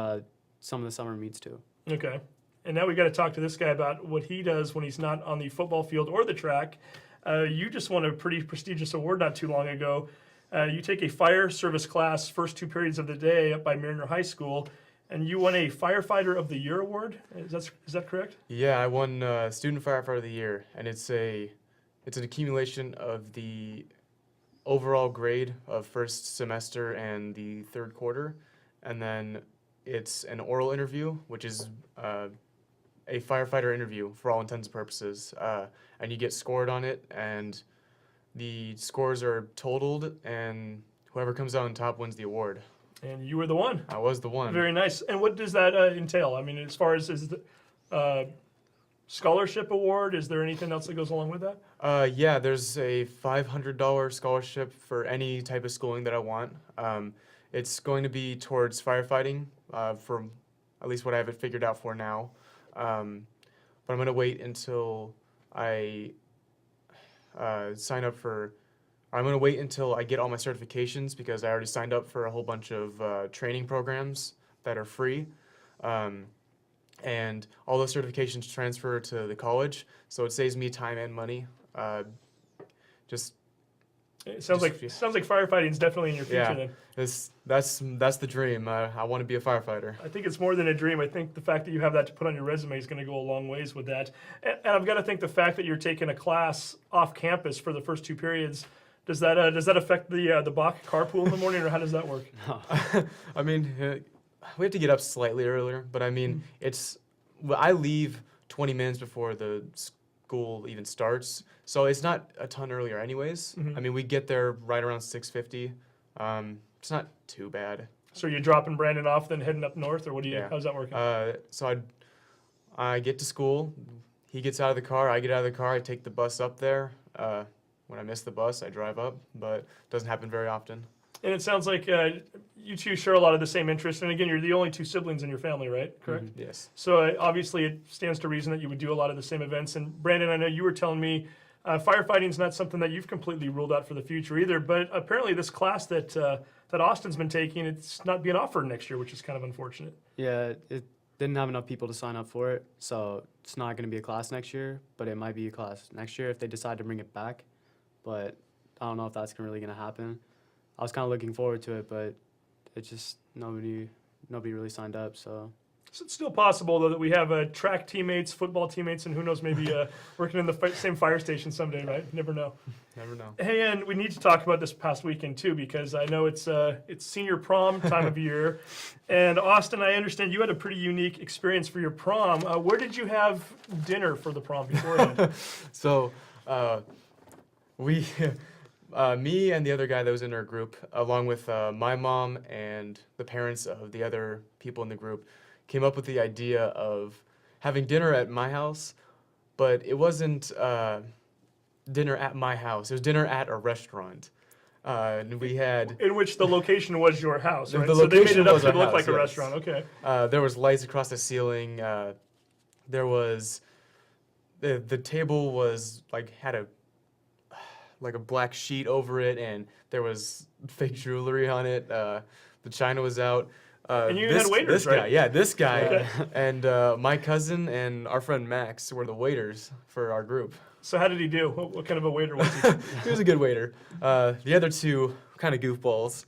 some of the summer meets too. Okay. And now we got to talk to this guy about what he does when he's not on the football field or the track. You just won a pretty prestigious award not too long ago. You take a fire service class first 2 periods of the day up by Mariner High School, and you won a Firefighter of the Year award. Is that correct? Yeah, I won Student Firefighter of the Year, and it's an accumulation of the overall grade of first semester and the third quarter, and then it's an oral interview, which is a firefighter interview for all intents and purposes, and you get scored on it, and the scores are totaled, and whoever comes out on top wins the award. And you were the one. I was the one. Very nice. And what does that entail? I mean, as far as is the scholarship award, is there anything else that goes along with that? Yeah, there's a $500 scholarship for any type of schooling that I want. It's going to be towards firefighting, for at least what I have it figured out for now. But I'm going to wait until I sign up for. I'm going to wait until I get all my certifications because I already signed up for a whole bunch of training programs that are free. And all those certifications transfer to the college, so it saves me time and money. Just It sounds like firefighting is definitely in your future. yeah, Then that's the dream. I want to be a firefighter. I think it's more than a dream. I think the fact that you have that to put on your resume is going to go a long ways with that. And I've got to think the fact that you're taking a class off campus for the first 2 periods, does that affect the Bach carpool in the morning, or how does that work? I mean, we have to get up slightly earlier, but I mean, I leave 20 minutes before the school even starts, so it's not a ton earlier anyways. I mean, we get there right around 6:50. It's not too bad. So you're dropping Brandon off, then heading up north, or what do you? Yeah. How's that working? So I get to school, he gets out of the car, I get out of the car, I take the bus up there. When I miss the bus, I drive up, but it doesn't happen very often. And it sounds like you two share a lot of the same interests. And again, you're the only 2 siblings in your family, right? Correct? Yes. So obviously it stands to reason that you would do a lot of the same events. And Brandon, I know you were telling me firefighting is not something that you've completely ruled out for the future either. But apparently this class that Austin's been taking, it's not being offered next year, which is kind of unfortunate. Yeah, it didn't have enough people to sign up for it, so it's not going to be a class next year, but it might be a class next year if they decide to bring it back. But I don't know if that's really going to happen. I was kind of looking forward to it, but it just nobody really signed up. So it's still possible, though, that we have track teammates, football teammates, and who knows, maybe working in the same fire station someday, right? You never know. Never know. Hey, and we need to talk about this past weekend, too, because I know it's senior prom time of year. And Austin, I understand you had a pretty unique experience for your prom. Where did you have dinner for the prom beforehand? So, me and the other guy that was in our group, along with my mom and the parents of the other people in the group, came up with the idea of having dinner at my house, but it wasn't dinner at my house. It was dinner at a restaurant. And we had... In which the location was your house, right? The So they made location it up was to our look house, like a yes. restaurant. Okay. There was lights across the ceiling. There was... The table was, had a black sheet over it, and there was fake jewelry on it. The china was out. And you had waiters, this right? guy, yeah, this guy, Okay. and my cousin and our friend Max were the waiters for our group. So how did he do? What kind of a waiter was he? He was a good waiter. The other two kind of goofballs.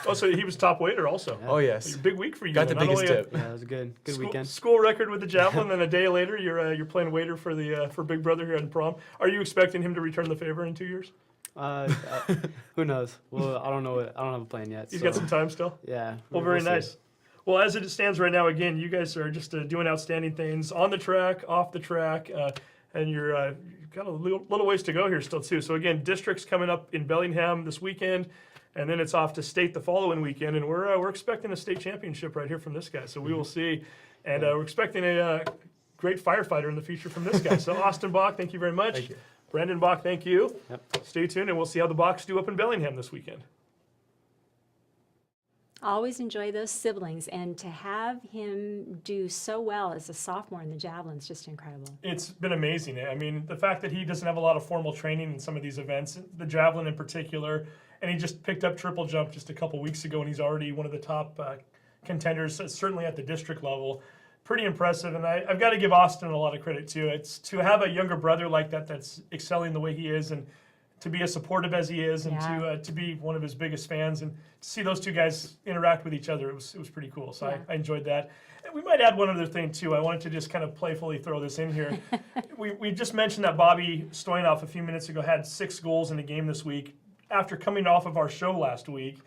Oh, so he was top weighter also. Oh yes, Big week for you. got the Not biggest only a tip. Yeah, it was a good school, weekend. school record with the javelin, then a day later you're playing waiter for the for Big Brother here in prom. Are you expecting him to return the favor in 2 years? Who knows? Well, I don't know. I don't have a plan yet. He's so, got some time still. Yeah. Well, we'll very see. nice. Well, as it stands right now, again, you guys are just doing outstanding things on the track, off the track, and you've got a little ways to go here still too. So again, districts coming up in Bellingham this weekend, and then it's off to state the following weekend, and we're expecting a state championship right here from this guy. So we will see, and we're expecting a great firefighter in the future from this guy. So Austin Bach, thank you very much. Thank you. Brandon Bach, thank you. Yep. Stay tuned, and we'll see how the Bachs do up in Bellingham this weekend. Always enjoy those siblings, and to have him do so well as a sophomore in the javelin is just incredible. It's been amazing. I mean, the fact that he doesn't have a lot of formal training in some of these events, the javelin in particular, and he just picked up triple jump just a couple weeks ago, and he's already one of the top contenders, certainly at the district level. Pretty impressive, and I've got to give Austin a lot of credit too. It's to have a younger brother like that that's excelling the way he is, and to be as supportive as he is, and to be one of his biggest fans, and to see those two guys interact with each other, it was pretty cool. So Yeah. I enjoyed that. And we might add one other thing too. I wanted to just kind of playfully throw this in here. we just mentioned that Bobby Stoyanov a few minutes ago had 6 goals in a game this week after coming off of our show last week.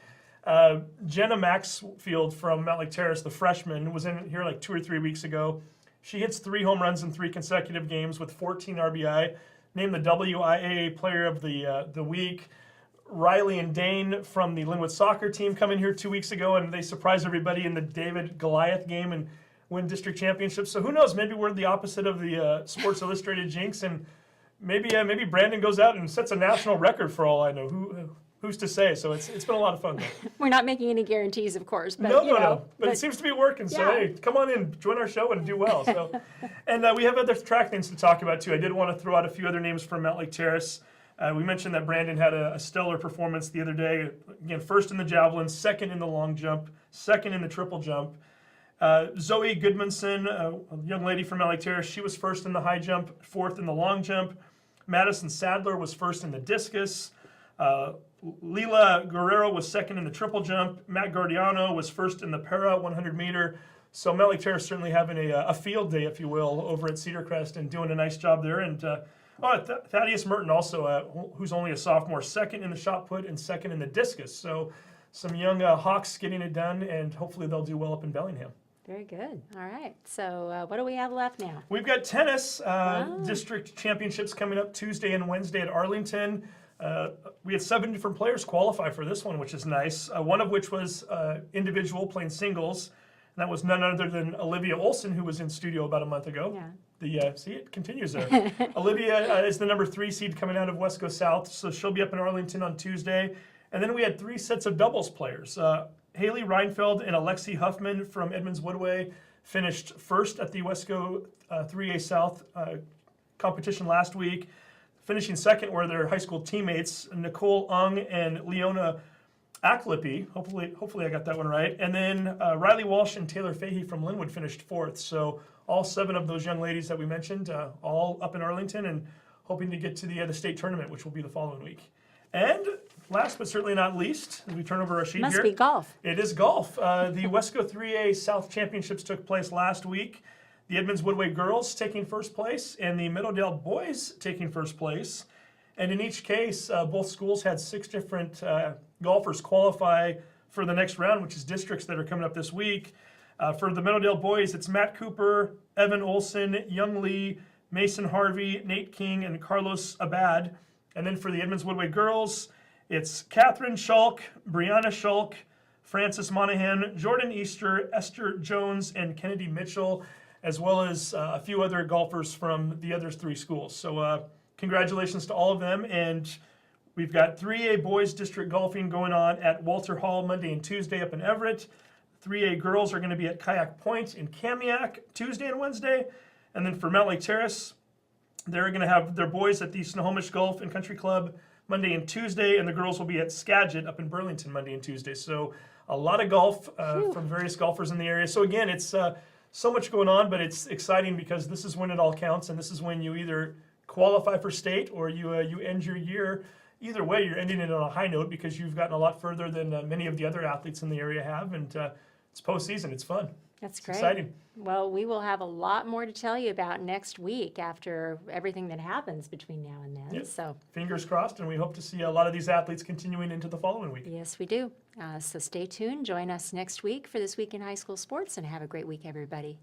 Jenna Maxfield from Mountlake Terrace, the freshman, was in here like 2 or 3 weeks ago. She hits 3 home runs in 3 consecutive games with 14 RBI. Named the WIAA Player of the Week. Riley and Dane from the Linwood soccer team come in here 2 weeks ago, and they surprised everybody in the David Goliath game and win district championships. So who knows? Maybe we're the opposite of the Sports Illustrated jinx, and maybe Brandon goes out and sets a national record for all I know. Who's to say? So it's been a lot of fun, though. We're not making any guarantees, of course, but No. But it seems to be working. So Yeah. hey, come on in, join our show, and do well. So, and we have other track things to talk about too. I did want to throw out a few other names from Mountlake Terrace. We mentioned that Brandon had a stellar performance the other day. Again, first in the javelin, second in the long jump, second in the triple jump. Zoe Goodmanson, a young lady from Mountlake Terrace, she was first in the high jump, fourth in the long jump. Madison Sadler was first in the discus. Lila Guerrero was second in the triple jump. Matt Guardiano was first in the para 100 meter. So Mountlake Terrace certainly having a field day, if you will, over at Cedar Crest and doing a nice job there. And Thaddeus Merton also, who's only a sophomore, second in the shot put and second in the discus. So some young Hawks getting it done, and hopefully they'll do well up in Bellingham. Very good. All right. So what do we have left now? We've got tennis district championships coming up Tuesday and Wednesday at Arlington. We had 7 different players qualify for this one, which is nice. One of which was individual playing singles. And that was none other than Olivia Olson, who was in studio about a month ago. Yeah. See, it continues there. Olivia is the number 3 seed coming out of West Coast South, so she'll be up in Arlington on Tuesday. And then we had 3 sets of doubles players. Haley Reinfeld and Alexi Huffman from Edmonds-Woodway finished first at the Wesco 3A South competition last week. Finishing second were their high school teammates, Nicole Ung and Leona Aklippy. Hopefully I got that one right. And then Riley Walsh and Taylor Fahey from Linwood finished fourth. So all 7 of those young ladies that we mentioned, all up in Arlington and hoping to get to the state tournament, which will be the following week. And last but certainly not least, as we turn over our sheet Must here. be golf. It is golf. The Wesco 3A South Championships took place last week. The Edmonds-Woodway girls taking first place and the Middledale boys taking first place. And in each case, both schools had 6 different golfers qualify for the next round, which is districts that are coming up this week. For the Middledale boys, it's Matt Cooper, Evan Olson, Young Lee, Mason Harvey, Nate King, and Carlos Abad. And then for the Edmonds-Woodway girls, it's Catherine Schulk, Brianna Schulk, Frances Monahan, Jordan Easter, Esther Jones, and Kennedy Mitchell, as well as a few other golfers from the other 3 schools. So congratulations to all of them. And we've got 3A boys district golfing going on at Walter Hall Monday and Tuesday up in Everett. 3A girls are going to be at Kayak Point in Kamiak Tuesday and Wednesday. And then for Mountlake Terrace, they're going to have their boys at the Snohomish Golf and Country Club Monday and Tuesday, and the girls will be at Skagit up in Burlington Monday and Tuesday. So a lot of golf from various golfers in the area. So again, it's so much going on, but it's exciting because this is when it all counts, and this is when you either qualify for state or you end your year either way, you're ending it on a high note because you've gotten a lot further than many of the other athletes in the area have, and it's postseason. It's fun. That's It's great. exciting. Well, we will have a lot more to tell you about next week after everything that happens between now and then. Yep. So, Fingers crossed, and we hope to see a lot of these athletes continuing into the following week. yes, we do. So stay tuned. Join us next week for This Week in High School Sports, and have a great week, everybody.